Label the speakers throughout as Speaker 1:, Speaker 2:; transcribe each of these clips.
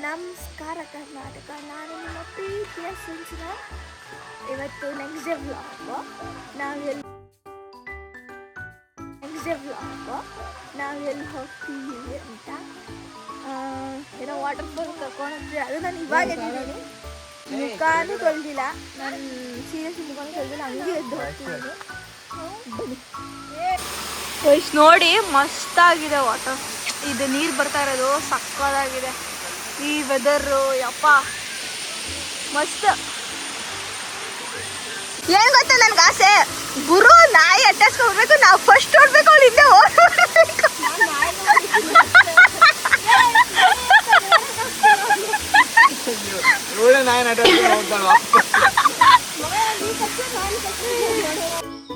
Speaker 1: ನಮಸ್ಕಾರ ಕರ್ನಾಟಕ, ನಾನು ನಿಮ್ಮ ಪ್ರೀತಿಯ ಸುಂಚನ. ಇವತ್ತು ನೆಕ್ಸ್ಟ್ ಡೇ ವ್ಲಾಗು. ನಾವೆಲ್ಲಿ ಹೋಗ್ತೀವಿ ಅಂತ ಏನೋ ವಾಟರ್ ಫಾಲ್ ಕರ್ಕೊಂಡೋಗ್ತೀವಿ. ಅದು ನಾನು ಇವಾಗ ಎದ್ದಿದ್ದೀನಿ, ಮುಖಾನು ತೊಳೆದಿಲ್ಲ. ನಾನು ಸೀರಿಯಸ್ ಮುಖಾನು ತೊಳೆದಿಲ್ಲ, ಹಂಗೆ ಎದ್ದು ಹೋಗ್ತಿದ್ದೀನಿ. ಬನ್ನಿ ವಯಸ್ಸು ನೋಡಿ, ಮಸ್ತಾಗಿದೆ ವಾಟರ್. ಇದು ನೀರು ಬರ್ತಾ ಇರೋದು ಸಕ್ಕತ್ತಾಗಿದೆ. ಈ ವೆದರು ಯಪ್ಪ ಮಸ್ತ್. ಏನು ಗೊತ್ತಾ ನನ್ಗೆ ಆಸೆ, ಗುರು ನಾಯಿ ಅಟ್ಟಾಸ್ಕೊಂಡ್ಬಿಡ್ಬೇಕು, ನಾವು ಫಸ್ಟ್ ಓಡ್ಬೇಕು, ಅವ್ಳು ಹಿಂದೆ ಓಡ್ಬೇಕು.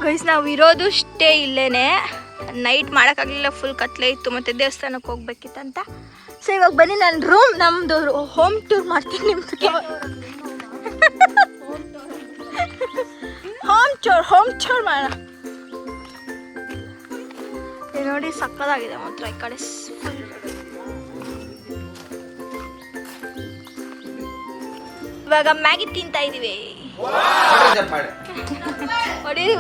Speaker 1: ಗೈಸ್, ನಾವು ಇರೋದು ಸ್ಟೇ ಇಲ್ಲೇನೆ. ನೈಟ್ ಮಾಡೋಕ್ಕಾಗಲಿಲ್ಲ, ಫುಲ್ ಕತ್ಲೆ ಇತ್ತು, ಮತ್ತು ದೇವಸ್ಥಾನಕ್ಕೆ ಹೋಗ್ಬೇಕಿತ್ತಂತ. ಸೊ ಇವಾಗ ಬನ್ನಿ, ನಾನು ರೂಮ್ ನಮ್ಮದು ಹೋಮ್ ಟೂರ್ ಮಾಡ್ತೀನಿ ನಿಮ್ಗೆ. ಹೋಮ್ ಟೂರ್ ಮಾಡೋಣ. ನೋಡಿ ಸಕ್ಕದಾಗಿದೆ ಮಾತ್ರ ಈ ಕಡೆ ಫುಲ್. ಇವಾಗ ಮ್ಯಾಗಿ ತಿಂತಾ ಇದೀವಿ. ಹೊಡೀರಿ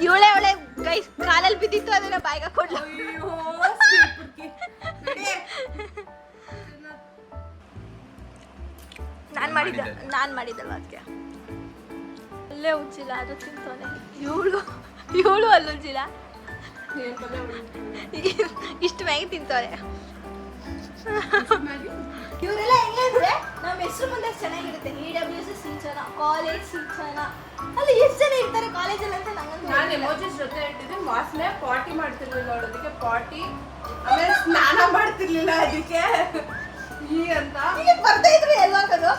Speaker 1: ಇವಳೆ ಗೈ ಕಾಲಲ್ಲಿ ಬಿದ್ದಿತ್ತು, ಅದನ್ನ ಬಾಯಿಗೆ ಕೊಡ್ಲ. ನಾನು ಮಾಡಿದ್ದಲ್ಲ ಅದಕ್ಕೆ. ಅಲ್ಲೇ ಉಜ್ಜಿಲ್ಲ, ಅದು ತಿಂತಾನೆ. ಇವಳು ಅಲ್ಲಿ ಉಜ್ಜಿಲ್ಲ, ಇಷ್ಟು ಮ್ಯಾಗಿ ತಿಂತಾನೆ. ಇವರೆಲ್ಲ ಹೆಂಗಂದ್ರೆ ನಮ್ಮ ಹೆಸರು ಮುಂದೆ ಚೆನ್ನಾಗಿರುತ್ತೆ. EWS ಸಿಂಚನ, ಕಾಲೇಜ್ ಸಿಂಚನ, ಅಲ್ಲಿ ಎಷ್ಟು ಜನ ಇರ್ತಾರೆ ಕಾಲೇಜಲ್ಲಿ ಅಂತ ನಂಗಂತೂ.
Speaker 2: ನಾನು ಎಮೋಜಿಸ್ ಜೊತೆ ಇಟ್ಟಿದ್ದೆ. ವಾಸನೆ ಪಾಟಿ ಮಾಡ್ತಿರ್ಲಿಲ್ಲ, ನೋಡೋದಕ್ಕೆ ಪಾಟಿ, ಆಮೇಲೆ ಸ್ನಾನ ಮಾಡ್ತಿರ್ಲಿಲ್ಲ, ಅದಕ್ಕೆ ಈ ಅಂತ
Speaker 1: ಬರ್ತಾ ಇದ್ರು ಎಲ್ಲಾಕದು.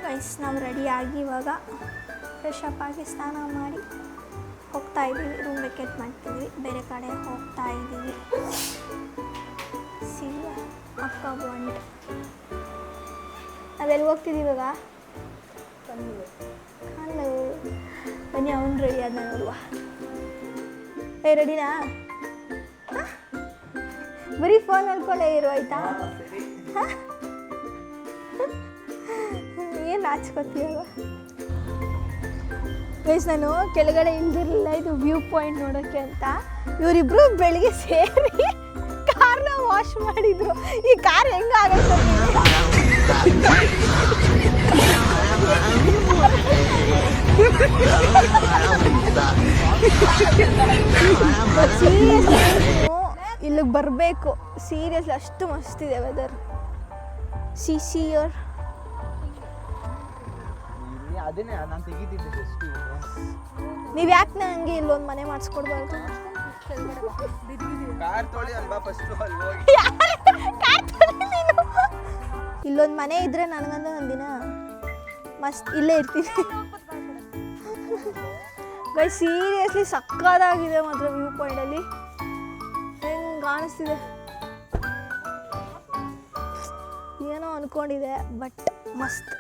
Speaker 1: ಗೈಸ್, ನಾವು ರೆಡಿಯಾಗಿ ಇವಾಗ ಫ್ರೆಶ್ ಅಪ್ ಆಗಿ ಸ್ನಾನ ಮಾಡಿ ಹೋಗ್ತಾ ಇದ್ದೀವಿ. ರೂಮ್ ವೆಕೇಟ್ ಮಾಡ್ತೀವಿ, ಬೇರೆ ಕಡೆ ಹೋಗ್ತಾ ಇದ್ದೀವಿ. ಸಿ ಅಕ್ಕ ಬಾಂಡ್. ನಾವೆಲ್ಲಿ ಹೋಗ್ತಿದ್ದೀವಿ ಇವಾಗ? ಹಲೋ ಬನ್ನಿ, ಅವನು ರೆಡಿ ಆದ ನೋಡುವ. ರೆಡಿನಾ? ಬರೀ ಫೋನ್ ನೋಡ್ಕೊಂಡೇ ಇರು, ಆಯ್ತಾ? ಏನು ನಾಚ್ಕೋತೀಯಲ್ಲ ಗೈಸ್. ನಾನು ಕೆಳಗಡೆ ಇಲ್ದಿರಲಿಲ್ಲ, ಇದು ವ್ಯೂ ಪಾಯಿಂಟ್ ನೋಡೋಕ್ಕೆ ಅಂತ. ಇವರಿಬ್ರು ಬೆಳಿಗ್ಗೆ ಸೇರಿ ಕಾರ್ನ ವಾಶ್ ಮಾಡಿದ್ರು. ಈ ಕಾರ್ ಹೆಂಗಾಗತ್ತೆ? ಇಲ್ಲಿಗೆ ಬರಬೇಕು ಸೀರಿಯಸ್ಲಿ, ಅಷ್ಟು ಮಸ್ತಿದೆ ವೆದರ್. ಸಿಯರ್ ನೀವು ಯಾಕೆ ನನಗೆ ಇಲ್ಲೊಂದು ಮನೆ ಮಾಡಿಸ್ಕೊಡ್ಬಾರ್ದು? ಇಲ್ಲೊಂದು ಮನೆ ಇದ್ರೆ ನನಗಂದ್ರೆ ಒಂದಿನ ಮಸ್ತ್ ಇಲ್ಲೇ ಇರ್ತೀನಿ. ಬೈ ಸೀರಿಯಸ್ಲಿ ಸಕ್ಕದಾಗಿದೆ ಮಾತ್ರ ವ್ಯೂ ಪಾಯಿಂಟಲ್ಲಿ. ಹೆಂಗೆ ಕಾಣಿಸ್ತಿದೆ ಏನೋ ಅಂದ್ಕೊಂಡಿದೆ, ಬಟ್ ಮಸ್ತ್.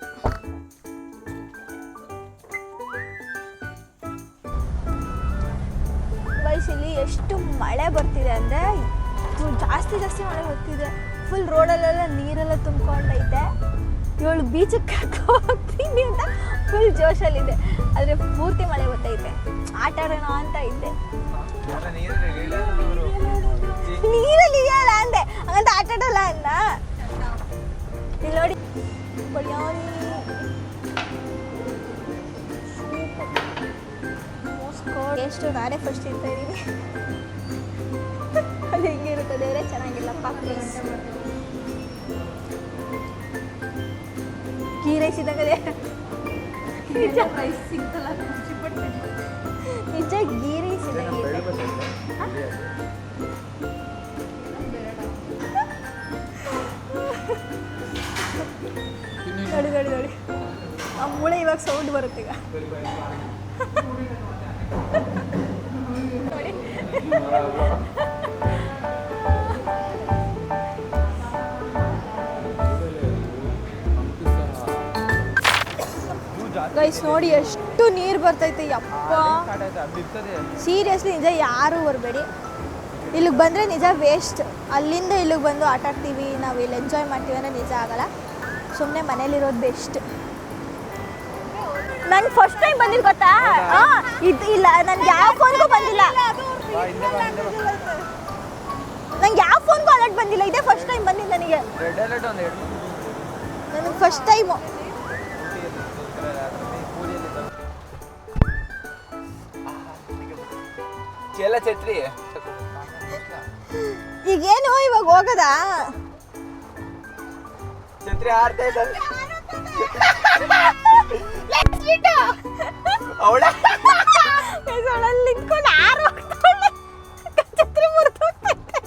Speaker 1: ಇಲ್ಲಿ ಎಷ್ಟು ಮಳೆ ಬರ್ತಿದೆ ಅಂದರೆ ಜಾಸ್ತಿ ಮಳೆ ಬರ್ತಿದೆ. ಫುಲ್ ರೋಡಲ್ಲೆಲ್ಲ ನೀರೆಲ್ಲ ತುಂಬ್ಕೊಂಡೈತೆ. ಇವಳು ಬೀಚಕ್ಕೆ ಕರ್ಕೊಂಡು ಹೋಗ್ತೀನಿ ಅಂತ ಫುಲ್ ಜೋಶಲ್ಲಿದೆ, ಆದರೆ ಪೂರ್ತಿ ಮಳೆ ಬರ್ತೈತೆ. ಆಟ ಆಡೋಣ ಅಂತ ಇದ್ದೆ, ನೀರಲ್ಲಿ ಇದೆಯಲ್ಲ ಅಂದೆ, ಹಂಗಂತ ಆಟ ಆಡೋಲ್ಲ ಅನ್ನ. ಇಲ್ಲಿ ನೋಡಿ ಎಷ್ಟು ನಾನೇ ಫಸ್ಟ್ ಇರ್ತಾ ಇದ್ದೀನಿ. ಅದು ಹೆಂಗಿರುತ್ತೆ ದೇವರೇ, ಚೆನ್ನಾಗಿಲ್ಲಪ್ಪ ಪ್ಲೀಸ್. ಗೀ ರೈಸ್ ಇದ್ದಂಗದೆ ನಿಜ. ರೈಸ್ ಸಿಗ್ತಲ್ಲ, ನಿಜ ಗೀ ರೈಸ್ ಇದ್ದಂಗೆ. ನೋಡಿ ಆ ಮೂಳೆ ಇವಾಗ ಸೌಂಡ್ ಬರುತ್ತೆ ಈಗ. ಗೈಸ್ ನೋಡಿ ಎಷ್ಟು ನೀರು ಬರ್ತೈತೆ ಯಪ್ಪ. ಸೀರಿಯಸ್ಲಿ ನಿಜ ಯಾರೂ ಬರಬೇಡಿ, ಇಲ್ಲಿಗೆ ಬಂದರೆ ನಿಜ ವೇಸ್ಟ್. ಅಲ್ಲಿಂದ ಇಲ್ಲಿಗೆ ಬಂದು ಆಟ ಆಡ್ತೀವಿ, ನಾವು ಇಲ್ಲಿ ಎಂಜಾಯ್ ಮಾಡ್ತೀವಿ ಅಂದರೆ ನಿಜ ಆಗಲ್ಲ. ಸುಮ್ಮನೆ ಮನೇಲಿರೋದು ಬೆಸ್ಟ್. ನಾನು ಫಸ್ಟ್ ಟೈಮ್ ಬಂದಿದ್ದು ಗೊತ್ತಾ? ಇದು ಇಲ್ಲ, ನನಗೆ ಯಾವ ಫೋನ್ಗೂ ಬಂದಿಲ್ಲ, ನಂಗೆ ಯಾವ ಫೋನ್ಗೂ ಅಲರ್ಟ್ ಬಂದಿಲ್ಲ. ಇದೇ ಫಸ್ಟ್ ಟೈಮ್ ಬಂದಿದ್ದು ನನಗೆ, ನನಗೆ ಫಸ್ಟ್ ಟೈಮು.
Speaker 3: ಛತ್ರಿ
Speaker 1: ಈಗೇನು ಇವಾಗ ಹೋಗದಾ?
Speaker 3: ಛತ್ರಿ ಆಡ್ತಾ ಇದ್ದಾರೆ ಅವಳ
Speaker 1: ನಿಂತ್ಕೊಂಡು ಛತ್ರಿ ಮುರಿದೋಗ್ತೈತೆ.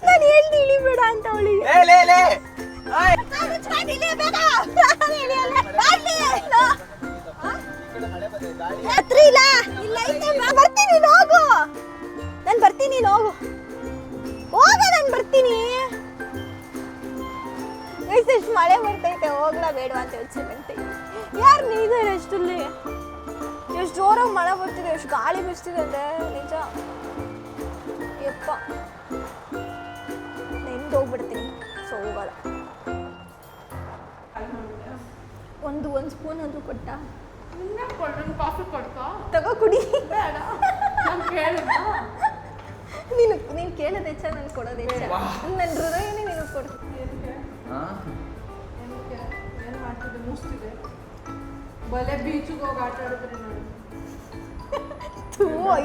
Speaker 1: ನಾನು ಹೇಳ್ದು ಇಳಿಬೇಡ ಅಂತ ಅವಳಿಗೆ. ಛತ್ರಿ ಇಲ್ಲ, ಬರ್ತೀನಿ, ನೀನು ಹೋಗು. ನಾನು ಬರ್ತೀನಿ, ನೀನು ಹೋಗು. ಹೋಗ, ನಾನು ಬರ್ತೀನಿ. ಎಷ್ಟು ಮಳೆ ಬರ್ತೈತೆ, ಹೋಗ್ಲಾ ಬೇಡವಾ ಅಂತ ಯೋಚನೆ ಮಾಡ್ತೈತೆ. ಯಾರು ನೀದಾರೆ ಅಷ್ಟಲ್ಲಿ? ಎಷ್ಟು ಜೋರಾಗಿ ಮಳೆ ಬರ್ತಿದೆ, ಎಷ್ಟು ಗಾಳಿ ಬೀಸ್ತಿದೆ ಅಂದ್ರೆ ನಿಜ ಯಪ್ಪ. ನೆಂದು ಹೋಗ್ಬಿಡ್ತೀನಿ, ಸೊ ಹೋಗಲ್ಲ. ಒಂದು ಸ್ಪೂನ್ ಆದ್ರೂ ಕೊಟ್ಟ
Speaker 2: ಕಾಫಿ ಕೊಡ್ಕೋ,
Speaker 1: ತಗೋ ಕುಡಿ.
Speaker 2: ಬೇಡ
Speaker 1: ನೀನು ಕೇಳೋದು ಹೆಚ್ಚ, ನಾನು ಕೊಡೋದು ಹೆಚ್ಚ. ನನ್ನ ಹೃದಯನೇ ನೀನು ಕೊಡು.
Speaker 2: ಏನು ಮಾಡ್ತಿದ್ದೆ, ಮುಸ್ತಿದೆ ಬಲೆ ಬೀಚಿಗೆ ಹೋಗಿ ಆಟ ಆಡಿದ್ರಿ ನೋಡಿ.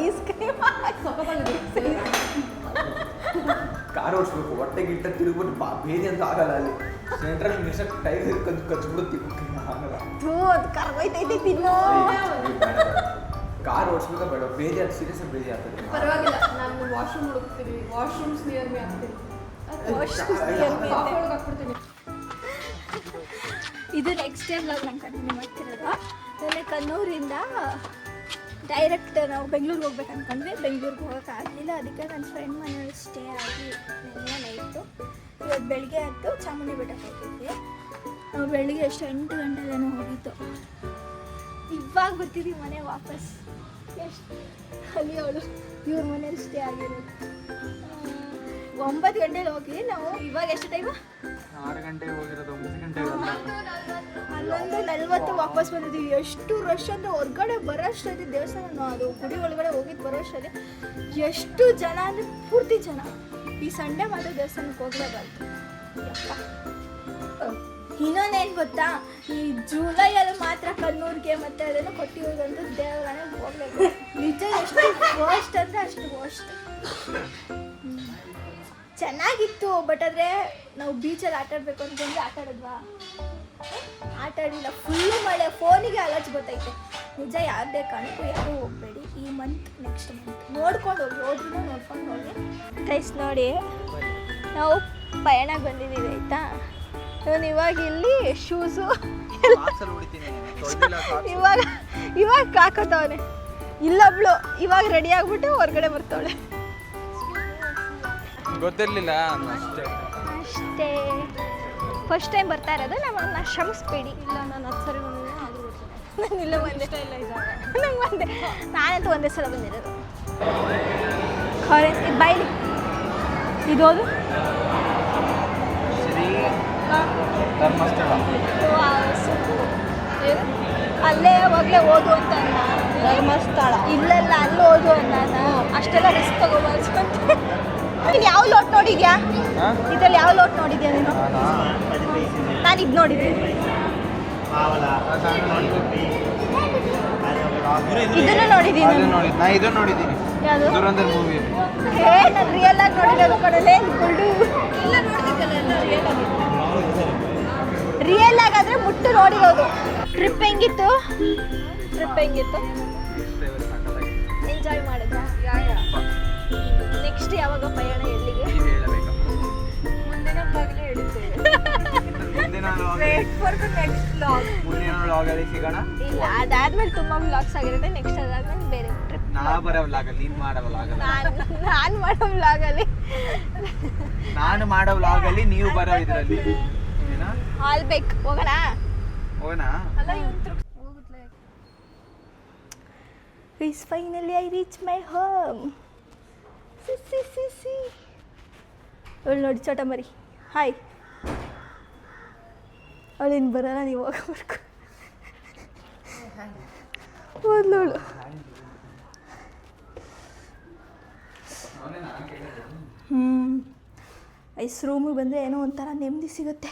Speaker 1: ಐಸ್ ಕ್ರೀಮ್
Speaker 3: ಕಾರ್ ಓಡಿಸ್ಬೇಕು, ಹೊಟ್ಟೆ ಗಿಟ್ಟ ತಿರುಗ್ಬಿಟ್ಟು ಬೇದಿ ಅಂತ ಆಗಲ್ಲ. ಅಲ್ಲಿ ಸೆಂಟ್ರಲ್ ಮಿಷನ್ ಟೈರ್ ಕಚ್ಬಿಡುತ್ತೆ, ಆಗಲ್ಲ.
Speaker 1: ಅದು ಕರ್ಗೋಯ್ತೈತೆ ತಿನ್ನೋ.
Speaker 3: ಕಾರ್ ಓಡಿಸ್ಬೇಕಾ ಬೇಡ, ಬೇದಿ ಅದು ಸೀರಿಯಸ್ ಬೇದಿ ಆಗ್ತದೆ.
Speaker 2: ಪರವಾಗಿಲ್ಲ, ನಾನು ವಾಶ್ರೂಮ್ ಹುಡುಕ್ತೀನಿ, ವಾಶ್ರೂಮ್ಸ್ ನಿಯರ್ ಮೀ ಆಗ್ತೀನಿ, ಹಾಕ್ಬಿಡ್ತೀನಿ.
Speaker 1: ಇದು ನೆಕ್ಸ್ಟ್ ಡೇ ವ್ಲಾಗ್ ನಾನು ಕಂಟಿನ್ಯೂ ಮಾಡ್ತಿರೋದು. ಆಮೇಲೆ ಕಣ್ಣೂರಿಂದ ಡೈರೆಕ್ಟ್ ನಾವು ಬೆಂಗಳೂರಿಗೆ ಹೋಗ್ಬೇಕು ಅಂದ್ಕೊಂಡ್ವಿ. ಬೆಂಗಳೂರಿಗೆ ಹೋಗೋಕ್ಕಾಗಲಿಲ್ಲ, ಅದಕ್ಕೆ ನನ್ನ ಫ್ರೆಂಡ್ ಮನೇಲಿ ಸ್ಟೇ ಆಗಿ ನೆನ್ನೆ ನೈಟು. ಇವತ್ತು ಬೆಳಗ್ಗೆ ಆಯಿತು, ಚಾಮುಂಡಿ ಬೆಟ್ಟಕ್ಕೆ ಹೋಗಿದ್ವಿ. ನಾವು ಬೆಳಿಗ್ಗೆ ಎಷ್ಟು 8 ಗಂಟೆಗೇನೋ ಹೋಗಿತ್ತು. ಇವಾಗ ಬರ್ತಿದ್ದೀವಿ ಮನೆ ವಾಪಸ್. ಎಷ್ಟು ಅಲ್ಲಿ ಅವಳು ಇವ್ರ ಮನೇಲಿ ಸ್ಟೇ ಆಗಿರೋದು. 9 ಗಂಟೆಲಿ ಹೋಗಿ ನಾವು ಇವಾಗ ಎಷ್ಟು ಟೈಮು?
Speaker 3: 6 ಗಂಟೆಗೆ ಹೋಗಿರೋದು, 9 ಗಂಟೆಗೆ
Speaker 1: 11:40 ವಾಪಸ್ ಬಂದಿದ್ದೀವಿ. ಎಷ್ಟು ರಶ್ ಅಂದರೆ ಹೊರಗಡೆ ಬರೋ ಅಷ್ಟೊಂದು ದೇವಸ್ಥಾನ, ಅದು ಗುಡಿ ಒಳಗಡೆ ಹೋಗಿದ್ದು ಬರೋ ಅಷ್ಟೊಂದು ಎಷ್ಟು ಜನ ಅಂದರೆ ಪೂರ್ತಿ ಜನ. ಈ ಸಂಡೇ ಮಾತ್ರ ದೇವಸ್ಥಾನಕ್ಕೆ ಹೋಗಲೇಬಾರ್ದು ಯಪ್ಪ. ಇನ್ನೊಂದೇನು ಗೊತ್ತಾ, ಈ ಜುಲೈಯಲ್ಲಿ ಮಾತ್ರ ಕಣ್ಣೂರಿಗೆ ಮತ್ತೆ ಅದನ್ನು ಕೊಟ್ಟಿರೋದಂತ ದೇವರಾಣೆ ಹೋಗ್ಬೇಕು. ನಿಜ ಎಷ್ಟು ವರ್ಸ್ಟ್ ಅಂದರೆ ಅಷ್ಟು ವರ್ಸ್ಟ್. ಚೆನ್ನಾಗಿತ್ತು, ಬಟ್ ಆದರೆ ನಾವು ಬೀಚಲ್ಲಿ ಆಟ ಆಡಬೇಕು ಅಂತಂದರೆ ಆಟ ಆಡಿದ್ವಾ? ಆಟ ಆಡಿಲ್ಲ, ಫುಲ್ಲು ಮಳೆ. ಫೋನಿಗೆ ಅಲರ್ಜಿ ಗೊತ್ತೈತೆ. ನಿಜ ಯಾವುದೇ ಕಾರಣಕ್ಕೂ ಯಾರೂ ಹೋಗಬೇಡಿ ಈ ಮಂತ್, ನೆಕ್ಸ್ಟ್ ಮಂತ್ ನೋಡ್ಕೊಂಡು ಹೋಗಿ, ಹೋದ್ರೂ ನೋಡ್ಕೊಂಡು ಹೋಗಿ. ಗೈಸ್ ನೋಡಿ, ನಾವು ಪಯಣಕ್ಕೆ ಬಂದಿದ್ದೀವಿ ಆಯಿತಾ. ನಾನು ಇವಾಗ ಇಲ್ಲಿ ಶೂಸು ಇವಾಗ ಹಾಕೋತವನೆ. ಇಲ್ಲೊಬ್ಳು ಇವಾಗ ರೆಡಿ ಆಗ್ಬಿಟ್ಟು ಹೊರಗಡೆ ಬರ್ತಾವಳೆ.
Speaker 3: ಗೊತ್ತಿರಲಿಲ್ಲ
Speaker 1: ಅಷ್ಟೇ, ಫಸ್ಟ್ ಟೈಮ್ ಬರ್ತಾ ಇರೋದು. ನಮ್ಮನ್ನ ಶ್ರಮಿಸ್ಬೇಡಿ. ಇಲ್ಲ, ನಾನು 10 ಸರಿ ಬಂದಿದ್ದೀನಿ, ಆದರೂ ನಾನು ಇಲ್ಲ ಬಂದೆ. ನಂಗೆ ಬಂದೆ, ನಾನಂತೂ ಒಂದೇ ಸಲ ಬಂದಿರೋದು. ಇದು ಬೈಲಿ ಇದೋದು
Speaker 3: ಧರ್ಮಸ್ಥಳ.
Speaker 1: ಅಲ್ಲೇ ಯಾವಾಗಲೇ ಓದು ಅಂತ ಅಲ್ಲ, ಧರ್ಮಸ್ಥಳ ಇಲ್ಲೆಲ್ಲ ಅಲ್ಲಿ ಓದು ಅಲ್ಲ. ಅಷ್ಟೆಲ್ಲ ರಿಸ್ಕ್ ತಗೋಬಾರ್ದು ಅಂತ. ನೀನು ಯಾವ ಲೋಟ್ ನೋಡಿದ್ಯಾ? ಇದರಲ್ಲಿ ಯಾವ ಲೋಟ್ ನೋಡಿದ್ಯಾ ನೀನು? ನಾನು ಇದು ನೋಡಿದ್ದೀನಿ, ಇದನ್ನು ನೋಡಿದ್ದೀನಿ.
Speaker 3: ಇದು ನೋಡಿದ್ದೀನಿ,
Speaker 1: ಯಾವುದು?
Speaker 3: ದುರಂಧರ್ ಮೂವಿ.
Speaker 1: ನಾನು ರಿಯಲ್ ಆಗಿ ನೋಡಿರೋದು ಕಡಲೆ ಗುಂಡು ಎಲ್ಲ ನೋಡ್ತಿದ್ದಲ್ಲ, ಎಲ್ಲ ರಿಯಲ್ ಆಗಿ. ರಿಯಲ್ ಆಗಾದ್ರೆ ಮುಟ್ಟು ನೋಡಿರೋದು. ಟ್ರಿಪ್ ಹೆಂಗಿತ್ತು? ಎಂಜಾಯ್ ಮಾಡಿದ್ರಾ? ನೆಕ್ಸ್ಟ್ ಯಾವಾಗ ಪಯಣ, ಎಲ್ಲಿಗೆ?
Speaker 2: ಮುಂದಿನ ಬ್ಲಾಗಲ್ಲಿ ಹೇಳಿದ್ದೇವೆ.
Speaker 3: ಮುಂದಿನ
Speaker 2: ಮುಂದಿನ
Speaker 3: ವ್ಲಾಗಲ್ಲಿ ಸಿಗೋಣ.
Speaker 1: ಇಲ್ಲ, ಅದಾದ್ಮೇಲೆ ತುಂಬ ವ್ಲಾಗ್ಸ್ ಆಗಿರುತ್ತೆ. ನೆಕ್ಸ್ಟ್ ಅದಾದ್ಮೇಲೆ ಬೇರೆ ಟ್ರಿಪ್.
Speaker 3: ನಾ ಬರೋ ವ್ಲಾಗಲ್ಲಿ, ನೀನು ಮಾಡೋ ವ್ಲಾಗಲ್ಲಿ.
Speaker 1: ನಾನು ಮಾಡೋ ವ್ಲಾಗಲ್ಲಿ,
Speaker 3: ನಾನು ಮಾಡೋ ವ್ಲಾಗಲ್ಲಿ ನೀವು ಬರೋ ಇದರಲ್ಲಿ
Speaker 1: ಆಲ್ ಬೇಕು. ಹೋಗೋಣ?
Speaker 3: ಹೋಗೋಣ.
Speaker 1: ಅಲ್ಲ, ಇವತ್ತು guys finally I reach my home. C ಅವಳು ನೋಡಿ ಚೋಟ ಮರಿ. ಹಾಯ್. ಅವಳೇನು ಬರಲ್ಲ, ನೀವು ಹೋಗಬೇಕು. ಓದ್ಲವಳು. ಐಸ್ ರೂಮಿಗೆ ಬಂದರೆ ಏನೋ ಒಂಥರ ನೆಮ್ಮದಿ ಸಿಗುತ್ತೆ.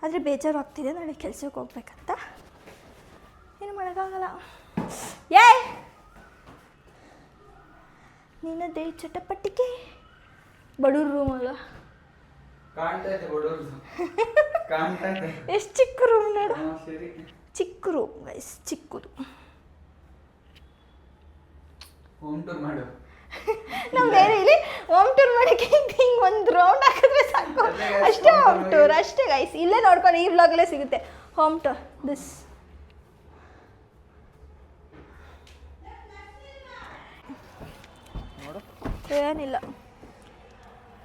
Speaker 1: ಆದರೆ ಬೇಜಾರು ಆಗ್ತಿದೆ, ನಾಳೆ ಕೆಲ್ಸಕ್ಕೆ ಹೋಗ್ಬೇಕಂತ. ಏನು ಮಾಡೋಕ್ಕಾಗಲ್ಲ. ಏ ನಿನ್ನದೇ ಚಟಪಟಿಕೆ. ಬಡವ್ರ ರೂಮ್ ಅಲ್ಲ, ಎಷ್ಟು ಚಿಕ್ಕ ರೂಮ್ ನೋಡು. ಚಿಕ್ಕ ರೂಮ್ ಗೈಸ್, ಚಿಕ್ಕದು.
Speaker 3: ಹೋಮ್ ಟೂರ್ ಮಾಡು.
Speaker 1: ನಾವು ಬೇರೆ ಇಲ್ಲಿ ಹೋಮ್ ಟೂರ್ ಮಾಡೋಕ್ಕೆ ಹಿಂಗೆ ಒಂದು ರೌಂಡ್ ಹಾಕಿದ್ರೆ ಸಾಕು, ಅಷ್ಟೇ ಹೋಮ್ ಟೂರ್, ಅಷ್ಟೇ ಗೈಸ್. ಇಲ್ಲೇ ನೋಡ್ಕೊಂಡು ಈ ವ್ಲಾಗಲ್ಲೇ ಸಿಗುತ್ತೆ ಹೋಮ್ ಟೂರ್. ದಿಸ್ ಏನಿಲ್ಲ,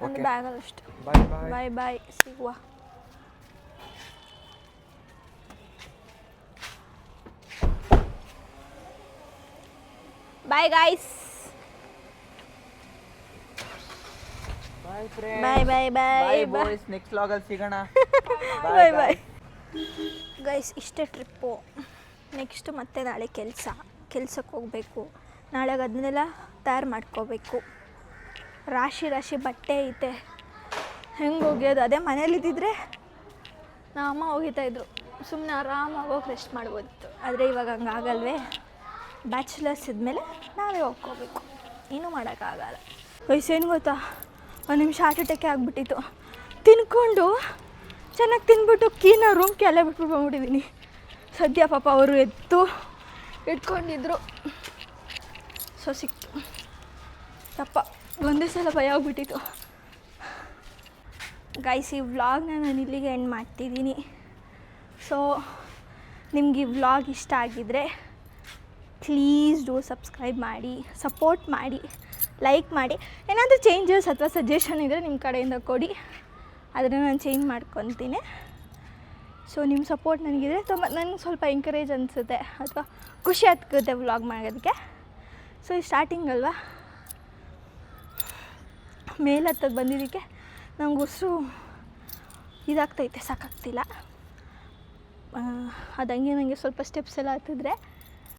Speaker 1: ಒಂದು ಬ್ಯಾಗಲ್ಲಿ ಅಷ್ಟು. ಬಾಯ್ ಬಾಯ್, ಸಿಗುವ. Bye guys. ಬಾಯ್ ಬಾಯ್ ಬಾಯ್ ಬಾಯ್.
Speaker 3: ನೆಕ್ಸ್ಟ್ ವ್ಲಾಗಲ್ಲಿ ಸಿಗೋಣ.
Speaker 1: ಬಾಯ್ ಬಾಯ್ ಗೈಸ್. ಇಷ್ಟೇ ಟ್ರಿಪ್ಪು. ನೆಕ್ಸ್ಟ್ ಮತ್ತೆ ನಾಳೆ ಕೆಲ್ಸಕ್ಕೆ ಹೋಗಬೇಕು. ನಾಳೆಗೆ ಅದನ್ನೆಲ್ಲ ತಯಾರು ಮಾಡ್ಕೋಬೇಕು. ರಾಶಿ ಬಟ್ಟೆ ಐತೆ, ಹೆಂಗೆ ಒಗೆಯೋದು? ಅದೇ ಮನೇಲಿದ್ದಿದ್ರೆ ನಮ್ಮ ಅಮ್ಮ ಒಗಿತಾಯಿದ್ರು, ಸುಮ್ಮನೆ ಆರಾಮಾಗಿ ಹೋಗಿ ರೆಸ್ಟ್ ಮಾಡ್ಬೋದಿತ್ತು. ಆದರೆ ಇವಾಗ ಹಂಗಾಗಲ್ವೇ. ಬ್ಯಾಚುಲರ್ಸ್ ಇದ್ಮೇಲೆ ನಾವೇ ಹೋಗ್ಕೋಬೇಕು, ಏನೂ ಮಾಡೋಕ್ಕಾಗಲ್ಲ. ವಯಸ್ಸೇನು ಗೊತ್ತಾ, ಒಂದು ನಿಮಿಷ ಹಾರ್ಟ್ ಅಟ್ಯಾಕೆ ಆಗಿಬಿಟ್ಟಿತ್ತು. ತಿನ್ಕೊಂಡು ಚೆನ್ನಾಗಿ ತಿಂದ್ಬಿಟ್ಟು ಕೀನ ರೂಮ್ಗೆ ಅಲ್ಲೇ ಬಿಟ್ಬಿಟ್ಟು ಬಂದ್ಬಿಟ್ಟಿದ್ದೀನಿ. ಸದ್ಯ ಪಾಪ ಅವರು ಇಟ್ಕೊಂಡಿದ್ರು, ಸೊ ಸಿಕ್ತು. ತಪ್ಪ ಒಂದೇ ಸಲ ಭಯ ಆಗಿಬಿಟ್ಟಿತ್ತು. ಗೈಸ್, ಈ ವ್ಲಾಗ್ನ ನಾನು ಇಲ್ಲಿಗೆ ಎಂಡ್ ಮಾಡ್ತಿದ್ದೀನಿ. ಸೊ ನಿಮ್ಗೆ ಈ ವ್ಲಾಗ್ ಇಷ್ಟ ಆಗಿದ್ದರೆ ಪ್ಲೀಸ್ ಡೂ ಸಬ್ಸ್ಕ್ರೈಬ್ ಮಾಡಿ, ಸಪೋರ್ಟ್ ಮಾಡಿ, ಲೈಕ್ ಮಾಡಿ. ಏನಾದರೂ ಚೇಂಜಸ್ ಅಥವಾ ಸಜೆಷನ್ ಇದ್ದರೆ ನಿಮ್ಮ ಕಡೆಯಿಂದ ಕೊಡಿ, ಅದನ್ನು ನಾನು ಚೇಂಜ್ ಮಾಡ್ಕೊತೀನಿ. ಸೊ ನಿಮ್ಮ ಸಪೋರ್ಟ್ ನನಗಿದ್ರೆ ನನಗೆ ಸ್ವಲ್ಪ ಎಂಕರೇಜ್ ಅನಿಸುತ್ತೆ, ಅಥವಾ ಖುಷಿ ಆಗ್ತದೆ ವ್ಲಾಗ್ ಮಾಡೋದಕ್ಕೆ. ಸೊ ಈ ಸ್ಟಾರ್ಟಿಂಗ್ ಅಲ್ವಾ, ಮೇಲೆ ಹತ್ತಕ್ಕೆ ಬಂದಿದ್ದಕ್ಕೆ ನಂಗೆ ಉಸಿರು ಇದಾಗ್ತೈತೆ, ಸಾಕಾಗ್ತಿಲ್ಲ. ಅದಂಗೆ ನನಗೆ ಸ್ವಲ್ಪ ಸ್ಟೆಪ್ಸ್ ಎಲ್ಲ ಹತ್ತಿದ್ರೆ